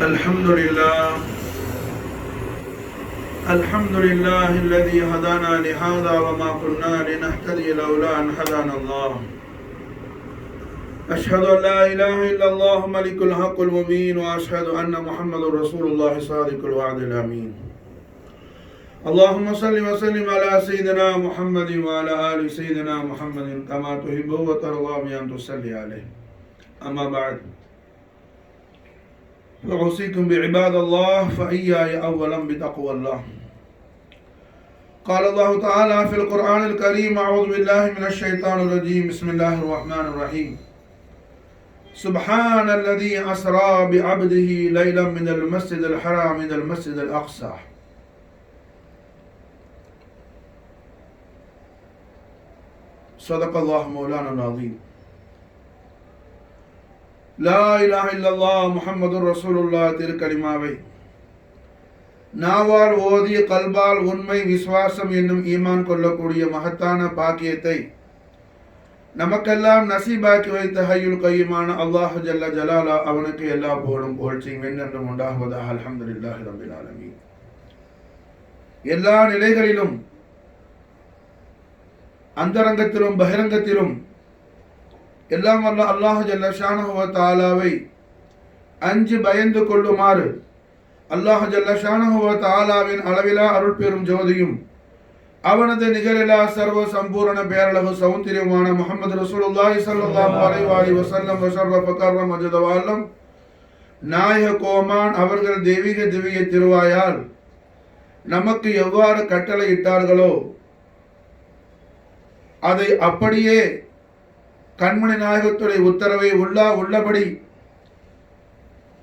الحمد لله الذي هدانا لهذا وما كنا لنهتدي لولا أن هدانا الله. أشهد أن لا إله إلا الله ملك الحق المبين، وأشهد أن محمد رسول الله صادق الوعد الأمين. اللهم صل وسلم على سيدنا محمد وعلى آل سيدنا محمد كما تحب وترضى بأن تصلي عليه. أما بعد، فأوصيكم بعباد الله فإياي أولا بتقوى الله. قال الله تعالى في القرآن الكريم: أعوذ بالله من الشيطان الرجيم، بسم الله الرحمن الرحيم. سبحان الذي أسرى بعبده ليلا من المسجد الحرام إلى المسجد الأقصى. صدق الله مولانا العظيم. லா இலாஹ இல்லல்லாஹ் முஹம்மதுர் ரசூலுல்லாஹ் திருக்கலிமாவை நாவால் ஓதி கல்பால் உண்மை விசுவாசம் என்னும் ஈமான் கொள்ளக்கூடிய மகத்தான பாக்கியத்தை நமக்கெல்லாம் நசீபாக்கி வைத்த ஹய்யுல் கய்யூமான அல்லாஹ் ஜல்ல ஜலாலா அவனுக்கு எல்லா புகழும் புகழ்ச்சியும் என்னென்றும் உண்டாகுவதாக. அல்ஹம்துலில்லாஹி ரப்பில் ஆலமீன். எல்லா நிலைகளிலும் அந்தரங்கத்திலும் பகிரங்கத்திலும் எல்லாம் வல்ல அல்லாஹ் ஜல்ல ஷானஹு வ தஆலாவை அஞ்சு பயந்து கொள்ளுமாறு அல்லாஹ் ஜல்ல ஷானஹு வ தஆலாவின் அளவிலா அருள் பெரும் ஜோதியும் அவனது நிகரிலா சர்வ சம்பூரண பேரழகு சௌந்தரியமான முஹம்மது ரசூலுல்லாஹி ஸல்லல்லாஹு அலைஹி வஸல்லம் வஷர்ரஃப கர்ரம ஜதவாலம் நாயக கோமான் அவர்கள் தெய்வீக திவ்ய திருவாயால் நமக்கு எவ்வாறு கட்டளை இட்டார்களோ அதை அப்படியே கண்மணி நாயகத்துடைய உத்தரவை உள்ளபடி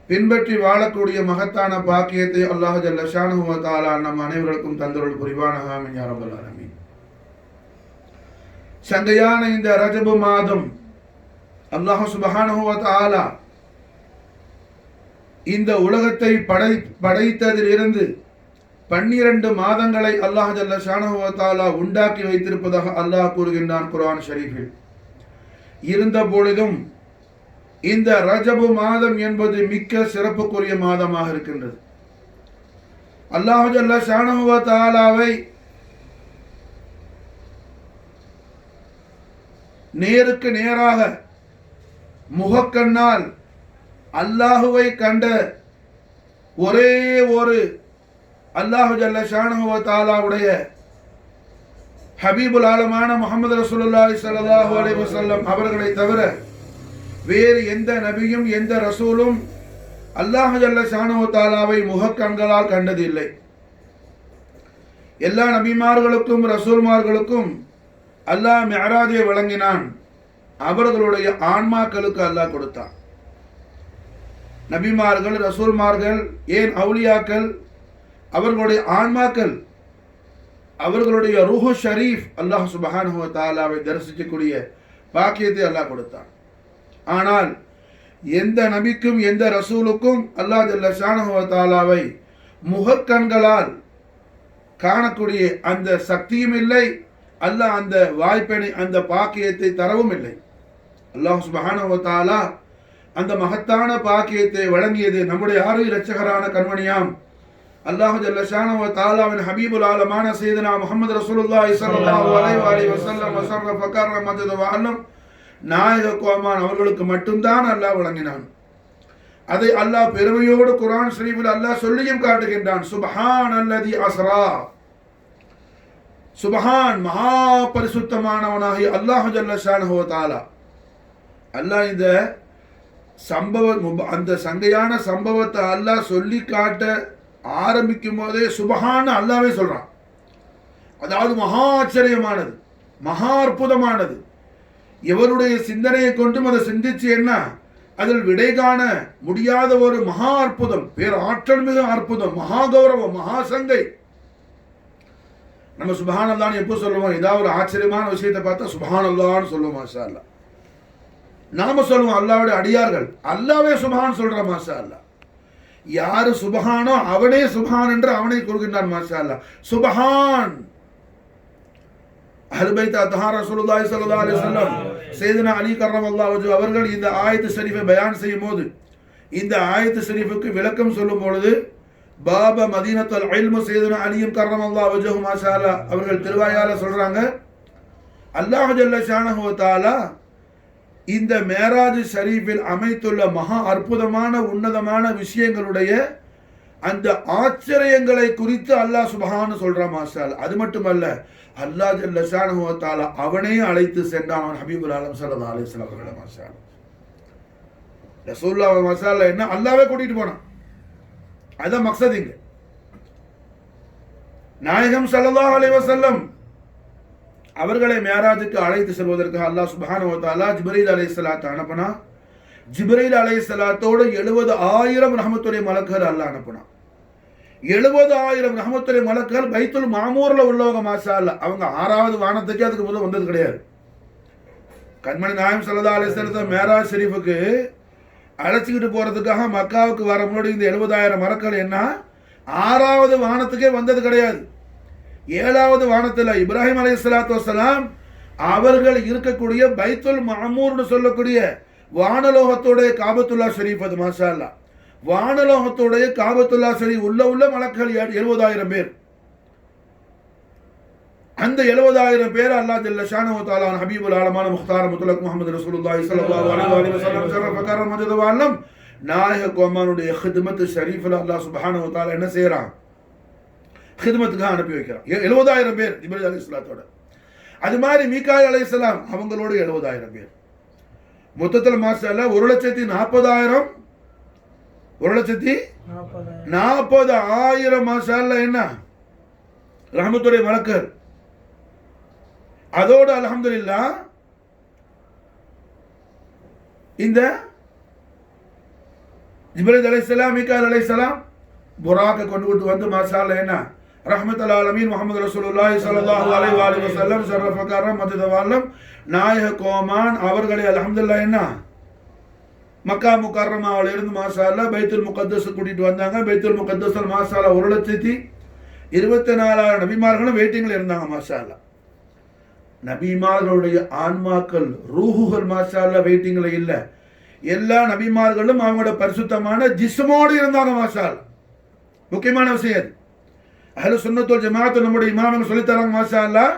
பின்பற்றி வாழக்கூடிய மகத்தான பாக்கியத்தை அல்லாஹ் ஜல்ல ஷானஹு வ தஆலா நம் அனைவருக்கும் தந்தருள் புரிவானாக. ஆமீன் யா ரப்பல் ஆலமீன். சங்கையான இந்த ரஜபு மாதம் அல்லாஹ் சுப்ஹானஹு வ தஆலா இந்த உலகத்தை படைத்ததிலிருந்து 12 மாதங்களை அல்லாஹ் ஜல்ல ஷானஹு வ தஆலா உண்டாக்கி வைத்திருப்பதாக அல்லாஹ் கூறுகின்றான் குர்ஆன் ஷரீஃபில். இருந்த பொழுதும் இந்த ரஜபு மாதம் என்பது மிக்க சிறப்புக்குரிய மாதமாக இருக்கின்றது. அல்லாஹ் ஜல்ல ஷானஹு வ தஆலாவை நேருக்கு நேராக முகக்கண்ணால் அல்லாஹுவை கண்ட ஒரே ஒரு அல்லாஹ் ஜல்ல ஷானஹு வ தஆலாவுடைய ஹபீபுல் ஆலமான முஹம்மது ரசூலுல்லாஹி ஸல்லல்லாஹு அலைஹி வஸல்லம் அவர்களை தவிர வேறு எந்த நபியும் எந்த ரசூலும் அல்லாஹ் ஜல்ல ஷானஹு வ தஆலாவை முகக்கண்களால் கண்டதில்லை. எல்லா நபிமார்களுக்கும் ரசூல்மார்களுக்கும் அல்லாஹ் மிஅராஜை வழங்கினான். அவர்களுடைய ஆன்மாக்களுக்கு அல்லாஹ் கொடுத்தான். நபிமார்கள், ரசூல்மார்கள், ஏன் அவுலியாக்கள், அவர்களுடைய ஆன்மாக்கள், அவர்களுடைய ரூஹு ஷரீஃப் அல்லாஹ் சுப்ஹானஹு வ தஆலாவை தரிசிக்கக்கூடிய பாக்கியத்தை அல்லாஹ் கொடுத்தான். ஆனால் எந்த நபிக்கும் எந்த ரசூலுக்கும் அல்லாஹ் ஜல்ல ஷானஹு வ தஆலாவை முகக்கண்களால் காணக்கூடிய அந்த சக்தியும் இல்லை. அல்லாஹ் அந்த வாய்ப்பினை அந்த பாக்கியத்தை தரவும் இல்லை. அல்லாஹ் சுப்ஹானஹு வ தஆலா அந்த மகத்தான பாக்கியத்தை வழங்கியது நம்முடைய ஆறு இரட்சகரான கண்மணியாம் அல்லாஹ் ஜல்ல ஷானஹு வ தஆலாவின் ஹபீபுல் ஆலமான சையதுனா முஹம்மது ரசூலுல்லாஹி ஸல்லல்லாஹு அலைஹி வஸல்லம் வஷர்ரஃப கர்ரம ஜதவாலம் நாயக கோமான் அவர்களுக்கு மட்டும்தான் அல்லாஹ் வழங்கினான். அதை அல்லாஹ் பெருமையோடு குர்ஆன் ஷரீஃபில் அல்லாஹ் சொல்லியும் காட்டுகின்றான். சுப்ஹானல்லதி அஸ்ரா. சுப்ஹான், மகா பரிசுத்தமானவனாகிய அல்லாஹ் ஜல்ல ஷானஹு வ தஆலா அல்லாஹ் இந்த அந்த சங்கையான சம்பவத்தை அல்லாஹ் சொல்லி காட்ட ஆரம்பிக்கும் போதே சுபஹான் அல்லாவே சொல்றான். அதாவது மகா ஆச்சரியமானது, மகா அற்புதமானது. எவருடைய சிந்தனையை கொண்டும் அதை சிந்திச்சு என்ன அதில் விடை காண முடியாத ஒரு மகா அற்புதம், பேர் ஆற்றல் மிக அற்புதம், மகா கௌரவம், மகா சங்கை. நம்ம சுபஹான் அல்லான்னு எப்போ சொல்லுவோம்? ஏதாவது ஒரு ஆச்சரியமான விஷயத்தை பார்த்தா சுபஹான் அல்லான்னு சொல்லுவோம். மாஷா அல்லா. நாம சொல்லுவோம் அல்லாவுடைய அடியார்கள், அல்லாவே சுபஹான் சொல்ற. மாஷா அல்லா. யாரு சுபஹானோ அவனே சுபஹான் என்று அவனை கூறுகின்றான். மாஷா அல்லாஹ். சுபஹான். அஹ்லுல் பைத் அத்ஹார் ரசூலுல்லாஹி ஸல்லல்லாஹு அலைஹி வஸல்லம் சையதுனா அலி கர்ரமல்லாஹு வஜ்ஹு அவர்கள் இந்த ஆயத்து ஷரீஃபை பயான் செய்யும் போது இந்த ஆயத்து ஷரீஃபுக்கு விளக்கம் சொல்லும் பொழுது பாப மதீனத்துல் இல்மு சையதுனா அலியும் கர்ரமல்லாஹு வஜஹு மாஷா அல்லாஹ் அவர்கள் திருவாயால சொல்றாங்க, அல்லாஹ் ஜல்ல ஷானஹு வ தஆலா இந்த மேராஜ் ஷரீஃபில் அமைத்துள்ள மகா அற்புதமான உன்னதமான விஷயங்களுடைய அந்த ஆச்சரியங்களை குறித்து அல்லாஹ் சுப்ஹானஹு சொல்றான் மாஷா அல்லாஹ். அது மட்டுமல்ல, அல்லாஹ் ஜல்ல ஷானஹு வ தஆலா அவனே அழைத்து சென்றான் அவன் ஹபீபுல் ஆலம் ஸல்லல்லாஹு அலைஹி வஸல்லம் அவர்களை மாஷா அல்லாஹ். ரசூலுல்லாஹ் மாஷா அல்லாஹ் என்ன அல்லாஹ்வே கூட்டிட்டு போனான். அதான் மக்சத் இங்க. நாயகம் ஸல்லல்லாஹு அலைஹி வஸல்லம் அவர்களை மேராஜுக்கு அழைத்து செல்வதற்கு அல்லாஹ் சுப்ஹானஹு வ தஆலா ஜிப்ரீல் அலைஹிஸ்ஸலாத்தை அனுப்பினான். ஜிப்ரீல் அலைஹிஸ்ஸலாத்தோடு 70,000 ரஹ்மத்துடைய மலக்குகள் அல்லாஹ் அனுப்பினான். 70,000 ரஹ்மத்துடைய மலக்குகள் பைத்துல் மாமூர்ல உள்ளவங்க மாஷா அல்லாஹ். அவங்க 6வது வானத்துக்கு அதுக்கு முதல் வந்தது கிடையாது. கண்மணி நாயகம் ஸல்லல்லாஹு அலைஹி வஸல்லம் மேராஜ் ஷரீஃபுக்கு அழைச்சிக்கிட்டு போறதுக்காக மக்காவுக்கு வர முன்னாடி இந்த 70,000 மலக்குகள் என்ன 6வது வானத்துக்கே வந்தது கிடையாது. 7வது வானத்தில் இப்ராஹிம் அலைஹிஸ்ஸலாத்து வஸ்ஸலாம் அவர்கள் இருக்கக்கூடிய பைத்துல் மஅமூர்னு சொல்லக்கூடிய வானலோகத்தோடைய காபத்துல்லா ஷரீஃப், அது மாஷா அல்லாஹ். வானலோகத்தோடைய காபத்துல்லா ஷரீஃப் உள்ள மலக்குகள் 70,000 பேர். அந்த 70,000 பேர் அல்லாஹ் ஜல்ல ஷானஹு வ தஆலா ஹபீபுல் ஆலமான முக்தார் முத்லக் முஹம்மது ரசூலுல்லாஹி ஸல்லல்லாஹு அலைஹி வஸல்லம் ஷரஃப கரம் மஜத வஅல்லம் நாயக கோமானுடைய ஹித்மத் ஷரீஃப்ல அல்லாஹ் சுப்ஹானஹு வ தஆலா என்ன செய்றான், ஹித்மத்துக்காக அனுப்பி வைக்கிறான். 70,000 பேர் ஜிப்ரீல் அலைஹிஸ்ஸலாத்தோட. அது மாதிரி மீகாயில் அலைஹிஸ்ஸலாம் அவங்களோட 70,000 பேர். மொத்தத்தில் மாஷா அல்லாஹ் 1,40,000 1,40,000 மாஷா அல்லாஹ் என்ன ரஹ்மத்துடைய மலக்குகள். அதோடு அல்ஹம்துலில்லாஹ் இந்த ஜிப்ரீல் அலைஹிஸ்ஸலாம் மீகாயில் அலைஹிஸ்ஸலாம் புராக்கை கொண்டு வந்து மாஷா அல்லாஹ் என்ன ரஹ்மத்துல் ஆலமீன் முஹம்மது ரசூலுல்லாஹி ஸல்லல்லாஹு அலைஹி வஸல்லம் ஷரஃப கரம் மஜத வஅல்லம் நாயக கோமான் அவர்களை அல்ஹம்துலில்லாஹ் என்ன மக்கா முக்கர்ரமாவில் இருந்து மாஷா அல்லாஹ் பைத்துல் முகத்தஸ் கூட்டிட்டு வந்தாங்க. பைத்துல் முகத்தஸில் மாஷா அல்லாஹ் 1,24,000 நபிமார்களும் வெயிட்டிங்ல இருந்தாங்க மாஷா அல்லாஹ். நபிமார்களுடைய ஆன்மாக்கள் ரூஹுகள் மாஷா அல்லாஹ் வெயிட்டிங்ல இல்ல. எல்லா நபிமார்களும் அவங்களோட பரிசுத்தமான ஜிஸ்மோடு இருந்தாங்க மாஷா அல்லாஹ். முக்கியமான விஷயம் அது. அஹ்லு சுன்னத் வல் ஜமாஅத் நம்முடைய இமாம்கள் சொல்லி தராங்க மாஷா அல்லாஹ்.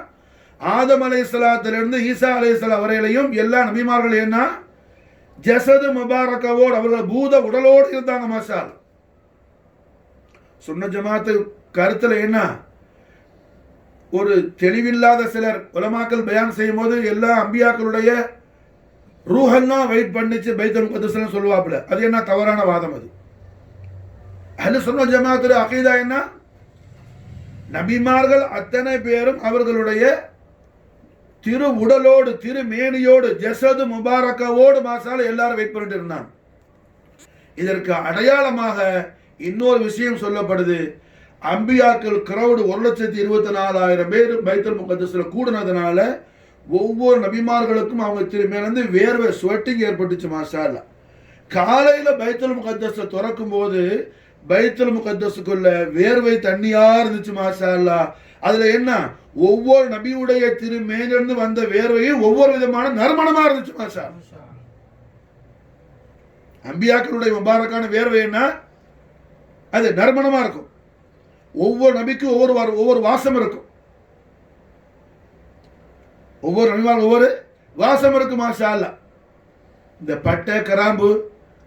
ஆதம் அலைஹிஸ்ஸலாத்திலிருந்து ஈசா அலைஹிஸ்ஸலாம் வரையிலையும் எல்லா நபிமார்கள் என்ன ஜஸது முபாரக்கவோடு அவர்கள் பூத உடலோடு இருந்தாங்க மாஷா அல்லாஹ். சுன்னத் ஜமாஅத் கருத்துல என்ன ஒரு தெளிவில்லாத சிலர் உலமாக்கள் பயான் செய்யும் போது எல்லா அம்பியாக்களுடைய ரூஹெல்லாம் வெயிட் பண்ணிச்சு பைத்துல் முகத்தஸ்னு சொல்லுவாப்புல. அது என்ன தவறான வாதம். அது அஹ்லு சுன்னத் ஜமாஅத்துடைய அகீதா என்ன, நபிமார்கள் அத்தனை பேரும் அவர்களுடைய திரு உடலோடு திரு மேனியோடு ஜஸது முபாரக்கவோடு மாசால எல்லாரும் வெயிட் பண்ணிட்டு இருந்தாங்க. இதற்கு அடையாளமாக இன்னொரு விஷயம் சொல்லப்படுது. அம்பியாக்கள் கிரௌடு 1,24,000 பேர் பைத்துல் முகத்தஸ்ல கூடுனதுனால ஒவ்வொரு நபிமார்களுக்கும் அவங்க திரும்பியிலிருந்து வேர்வை ஸ்வெட்டிங் ஏற்பட்டுச்சு மாஷா அல்லாஹ். காலையில பைத்துல் முகத்தஸை திறக்கும் போது பைத்துல் முகத்தஸுக்குள்ள வேர்வை தண்ணியா இருந்துச்சு மாஷா அல்லாஹ். அதுல என்ன ஒவ்வொரு நபியுடைய திருமேனிலிருந்து வந்த வேர்வையும் ஒவ்வொரு விதமான நறுமணமா இருந்துச்சு மாஷா அல்லாஹ். அம்பியாக்களுடைய முபாரக்கான வேர்வை என்ன, அது நறுமணமா இருக்கும். ஒவ்வொரு நபிக்கும் ஒவ்வொரு வாசம் இருக்கும். ஒவ்வொரு நபிமாரும் ஒவ்வொரு வாசம் இருக்கு மாஷா அல்லாஹ். இந்த பட்டை கிராம்பு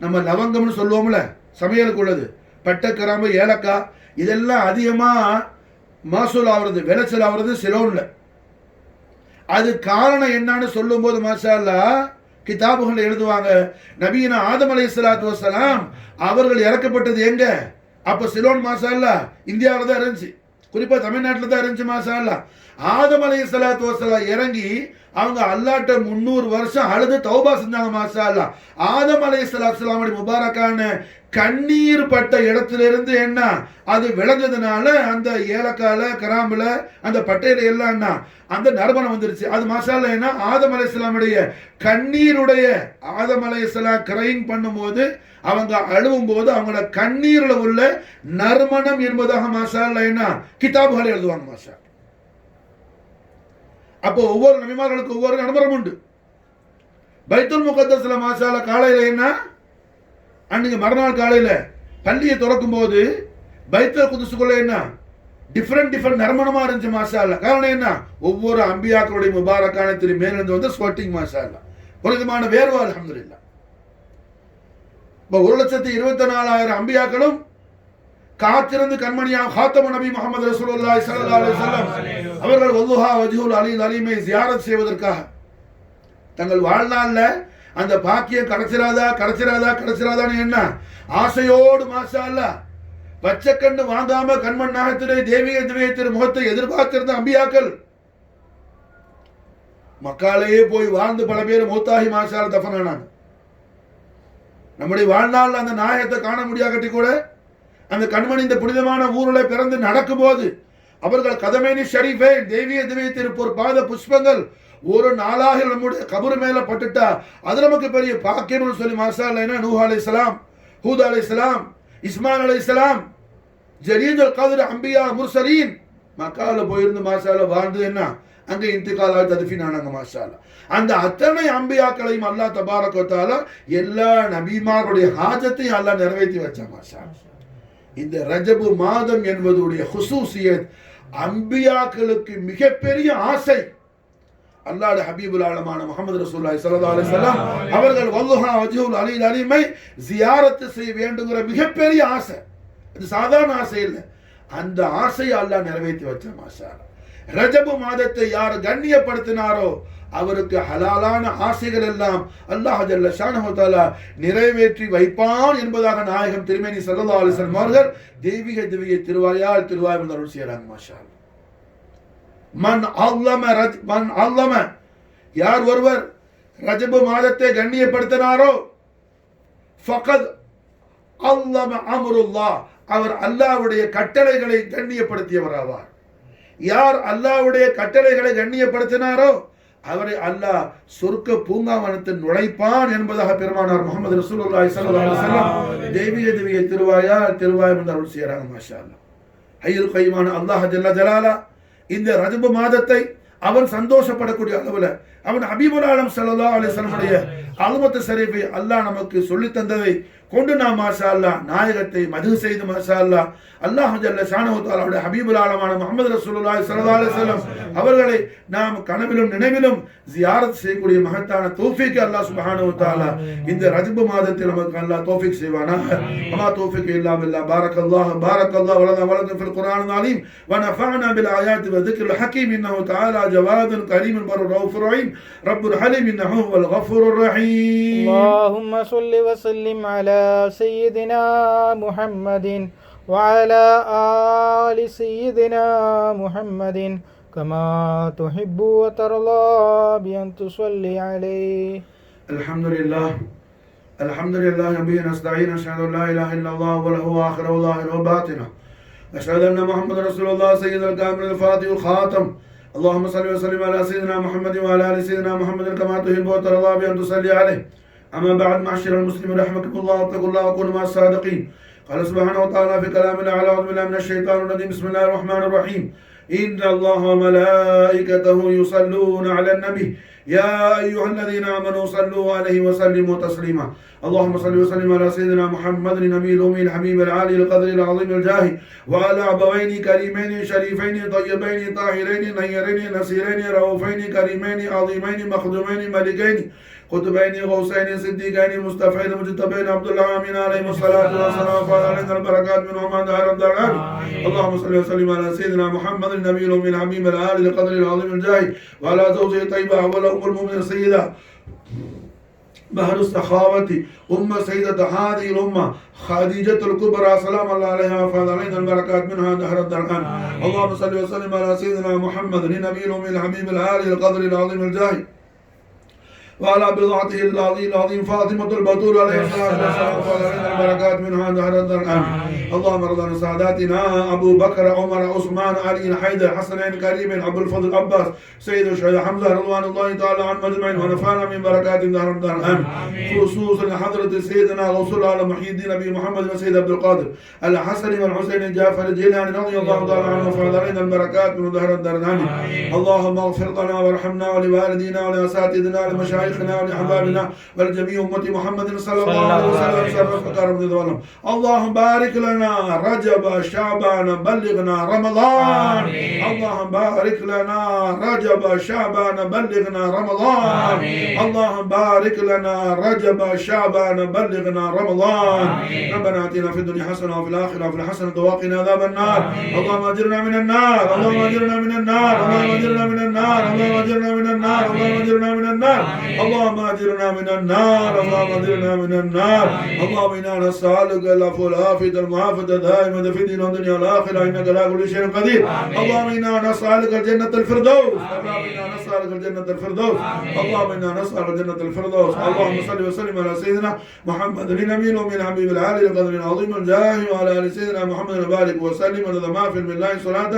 நம்ம லவங்கம்னு சொல்லுவோம்ல சமையலுக்கு உள்ளது, பட்டை கிராம்பு ஏலக்காய் இதெல்லாம் அதிகமாக மகசூல் ஆகுறது விளைச்சல் ஆகுறது சிலோன்ல. அது காரணம் என்னன்னு சொல்லும் போது மாஷா அல்லாஹ் கிதாபுகள் எழுதுவாங்க, நபியினா ஆதம் அலைஹிஸ்ஸலாத்து வஸ்ஸலாம் அவர்கள் இறக்கப்பட்டது எங்க, அப்ப சிலோன் மாஷா அல்லாஹ் இந்தியாவில் தான் இருந்துச்சு, குறிப்பா தமிழ்நாட்டில் தான் இருந்துச்சு மாஷா அல்லாஹ். ஆதம் அலைஹிஸ்ஸலாத்து வஸ்ஸலாம் இறங்கி அவங்க அல்லாஹ்ட்ட 300 வருஷம் அழுது தௌபா செஞ்சாங்க மாஷா அல்லாஹ். ஆதம் அலைஹிஸ்ஸலாத்து வஸ்ஸலாமுடைய முபாரக்கான கண்ணீர் பட்ட இடத்திலிருந்து என்ன அது விளைஞ்சதுனால அந்த ஏலக்கால கிராம்புல அந்த பட்டையில எல்லாம் என்ன அந்த நறுமணம் வந்துருச்சு. அது மாஷா அல்லாஹ் என்ன ஆதம் அலைஹிஸ்ஸலாமுடைய கண்ணீருடைய ஆதம் அலைஹிஸ்ஸலாம் கிரைங் பண்ணும்போது அவங்க அழுவும் போது அவங்களோட கண்ணீரில் உள்ள நறுமணம் என்பதாக மாஷா அல்லாஹ் என்ன கிதாபுகளை எழுதுவாங்க மாஷா. அப்போ ஒவ்வொரு நபிமார்களுக்கு ஒவ்வொரு நறுமணம் உண்டு. பைத்துல் முகத்தஸ்ல மாஷா அல்லாஹ் காலையில என்ன அன்னைக்கு மறுநாள் காலையில் பள்ளியை திறக்கும் போது பைத்துல் குதுஸுக்குள்ள என்ன டிஃப்ரெண்ட் நறுமணமா இருந்துச்சு மாஷா அல்லாஹ். காரணம் என்ன? ஒவ்வொரு அம்பியாக்களுடைய முபாரக்கான திரு மேலிருந்து வந்து ஸ்வெட்டிங் மாஷா அல்லாஹ், ஒரு விதமான வேர்வா அல்ஹம்துலில்லாஹ். இப்போ 1,24,000 அம்பியாக்களும் காத்திருந்து கண்மணியாக ஹாத்தமு நபி முஹம்மது ரசூலுல்லாஹி ஸல்லல்லாஹு அலைஹி வஸல்லம் அவர்கள் வல்லுஹா வஜ்ஹுல் அலில் அலீமை ஜியாரத் செய்வதற்காக தங்கள் வாழ்நாளில் அந்த பாக்கியம் கிடைச்சிராதான்னு என்ன ஆசையோடு மாஷா அல்லாஹ் பச்சை கண்ணு வாங்காம கண்மண் நாகத்திலே தேவிய திரு முகத்தை எதிர்பார்த்திருந்த அம்பியாக்கள் மக்காலேயே போய் வாழ்ந்து பல பேர் மௌத்தாகி மாஷா அல்லாஹ் தஃபனானாங்க. நம்முடைய வாழ்நாள் அந்த நாயகத்தை காண முடியாகட்டி கூட அந்த கண்மணி இந்த புனிதமான ஊரில் பிறந்து நடக்கும் போது அவர்கள் கதமேனி ஷரீஃபே தேவிய திரு பாத புஷ்பங்கள் ஒரு நாளாக நம்முடைய கபர் மேல பட்டுட்டா அது நமக்கு பெரிய பாக்கியம்னு சொல்லி மாஷா அல்லாஹ் நூஹ் அலைஹிஸ்ஸலாம், ஹூத் அலைஹிஸ்ஸலாம், இஸ்மாயில் அலைஹிஸ்ஸலாம், ஜலீலுல் கத்ர் அம்பியா முர்சலீன் மக்கால போயிருந்து மாஷா அல்லாஹ் வாழ்ந்து என்ன அங்கே இன்திகால் தத்ஃபீன் ஆனாங்க மாஷா அல்லாஹ். அந்த அத்தனை அம்பியாக்களையும் அல்லாஹ் தபாரக வ தஆலா எல்லா நபிமாருடைய ஹாஜத்தையும் அல்லாஹ் நிறைவேற்றி வச்சான் மாஷா அல்லாஹ். இந்த ரஜபு மாதம் என்பதுடைய ஹுசூசியத் அம்பியாக்களுக்கு மிகப்பெரிய ஆசை. அல்லாஹ்வுடைய ஹபீபுல் ஆலமான முஹம்மது ரசூலுல்லாஹி ஸல்லல்லாஹு அலைஹி வஸல்லம் அவர்கள் வல்லுஹா வஜ்ஹுல் அலில் அலீமை ஜியாரத் செய்ய வேண்டுங்கிற மிகப்பெரிய ஆசை. இது சாதாரண ஆசை இல்லை, அந்த ஆசையை அல்லாஹ் நிறைவேற்றி வச்சான் மாஷா அல்லாஹ். ரஜபு மாதத்தை யார் கண்ணியப்படுத்தினாரோ அவருக்கு ஹலாலான ஆசைகள் எல்லாம் அல்லாஹ் ஜல்ல ஷானஹு வ தஆலா நிறைவேற்றி வைப்பான் என்பதாக நாயகம் திருமேனி ஸல்லல்லாஹு அலைஹி வஸல்லம் அவர்கள் தெய்வீக திருவாயால் அருள் செய்யறாங்க மாஷா அல்லாஹ். மன் அல்லம யார் ஒருவர் ரஜபு மாதத்தை கண்ணியப்படுத்தினாரோ ஃபகத் அல்லம அம்ருல்லாஹ் அவர் அல்லாஹ்வுடைய கட்டளைகளை கண்ணியப்படுத்தியவர் ஆவார். யார் அல்லாஹ்வுடைய கட்டளைகளை கண்ணியப்படுத்தினாரோ அவரை அல்லாஹ் சொர்க்க பூங்காவனத்தில் நுழைப்பான் என்பதாக பெருமானார் முஹம்மது ரசூலுல்லாஹி ஸல்லல்லாஹு அலைஹி வஸல்லம் தெய்வீக திருவாயால் அருள் செய்யறாங்க மாஷா அல்லாஹ். ஹய்யுல் கய்யூமான அல்லாஹ் ஜல்ல ஜலாலா இந்த ரஜபு மாதத்தை அவன் சந்தோஷப்படக்கூடிய அளவில் அவன் ஹபீபுல் ஆலம் ஸல்லல்லாஹு அலைஹி வஸல்லம் அல்மத்து ஷரீஃபை அல்லாஹ் நமக்கு சொல்லி தந்ததை கொண்டு நாம் மாஷா அல்லாஹ் நாயகத்தை மது செய்து மாஷா அல்லாஹ் அல்லாஹ் ஜல்ல ஷானஹு வ தஆலா ஹபீபுல் ஆலமான முஹம்மது ரசூலுல்லாஹி ஸல்லல்லாஹு அலைஹி வஸல்லம் அவர்களை நாம் கனவிலும் நினைவிலும் ஜியாரத் செய்யக்கூடிய மகத்தான தௌஃபீக் அல்லாஹ் சுப்ஹானஹு வ தஆலா இந்த ரஜபு மாதத்தில் நமக்கு அல்லாஹ் தௌஃபீக் செய்வானாக. வமா தௌஃபீக் இல்லா பில்லாஹ். பாரக்கல்லாஹு வலனா வலக்கும் ஃபில் குர்ஆனில் அலீம் வ நஃபஅனா பில் ஆயாத்தி வ ذிக்ரில் ஹகீம் இன்னஹு தஆலா ஜவாதுன் கரீமுன் பர்ருர் ரவுஃபுர் ரஹீம் ரப்புல் ஹலீம் இன்னஹு ஹுவல் கஃபூருர் ரஹீம். اللهم صل وسلم على سيدنا محمد وعلى آل سيدنا محمد كما تحب وترضى بأن تصلي عليه. الحمد لله به نستعين. أشهد أن لا إله إلا الله وله آخر وظاهر وباطنه. أشهد أن محمد رسول الله سيد الكامل الفاتح الخاتم. اللهم صل وسلم على سيدنا محمد وعلى آل سيدنا محمد كما تحب وترضى بأن تصلي عليه. أما بعد معاشر المسلمين رحمكم الله واتقوا الله وكونوا مع الصادقين. قال سبحانه وتعالى في كلام الأعلى أعوذ بالله من الشيطان الرجيم بسم الله الرحمن الرحيم. إن الله وملائكته يصلون على النبي يا أيها الذين آمنوا صلوا عليه وسلموا تسليما. اللهم صل وسلم على سيدنا محمد النبي الأمي الحبيب العالي القدر العظيم الجاه وعلى أبوين كريمين شريفين طيبين طاهرين نيرين نصيرين رؤوفين كريمين عظيمين مخدومين ملكين قطبين غوثين صديقين مصطفين مجتبين عبد الله امين عليهم الصلاه والسلام وعلينا البركات منهم عند رب العالمين. اللهم صل وسلم على سيدنا محمد النبي الامي الحبيب العالي القدر العظيم الجاه وعلى زوجه طيبه اول ام المؤمنين السيده بحر السخاوة سيدة هذه الأمة خديجة الكبرى سلام الله عليها وفاض علينا البركات منها دهر الدرقان. اللهم صل وسلم على سيدنا محمد النبي الأمي الحبيب العالي القدر العظيم الجاه وعلى بضعته العظيم فاطمة البتول عليه الصلاة والسلام وعلى البركات منها دهر الدرقان. اللهم ارض عن ساداتنا أبو بكر عمر عثمان علي حيدر حسنين كريمين أبو الفضل عباس سيد الشهداء حمزة رضوان الله تعالى عنهم أجمعين ونفعنا من بركات دهر الدرقان. خصوصا حضرة سيدنا غوث على محي الدين أبي محمد وسيد عبد القادر الحسن والحسين جعفر الجيلاني رضي الله تعالى عنه وفعل علينا البركات من دهر الدرقان. اللهم اغفر لنا وارحمنا ولوالدينا ولأساتذتنا ولمشايخنا لشيخنا ولأحبابنا ولجميع أمة محمد صلى الله عليه وسلم شرف كرم رضوانهم. اللهم بارك لنا رجب شعبان بلغنا رمضان. اللهم بارك لنا رجب شعبان بلغنا رمضان. اللهم بارك لنا رجب شعبان بلغنا رمضان. ربنا آتنا في الدنيا حسنة وفي الآخرة حسنة وقنا عذاب النار. اللهم أجرنا من النار. اللهم أجرنا من النار. اللهم أجرنا من النار. اللهم أجرنا من النار. اللهم أجرنا من النار. اللهم أجرنا من النار. اللهم أجرنا من النار. اللهم إنا نسألك العفو والعافية المعافاة دائمة في الدين والدنيا والآخرة إنك على كل شيء قدير. اللهم إنا نسألك الجنة الفردوس. اللهم إنا نسألك الجنة الفردوس. اللهم إنا نسألك الجنة الفردوس. اللهم صل وسلم على سيدنا محمد النبي ومن حبيب العالي لقدر العظيم الجاه وعلى آل سيدنا محمد وبارك وسلم على ما في الله صلاة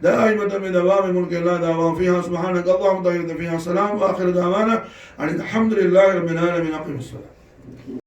دائمة من دوام ملك الله دوام فيها. سبحانك اللهم طيب فيها. سلام وآخر دعوانا أن الحمد لله رب العالمين. أقم الصلاة.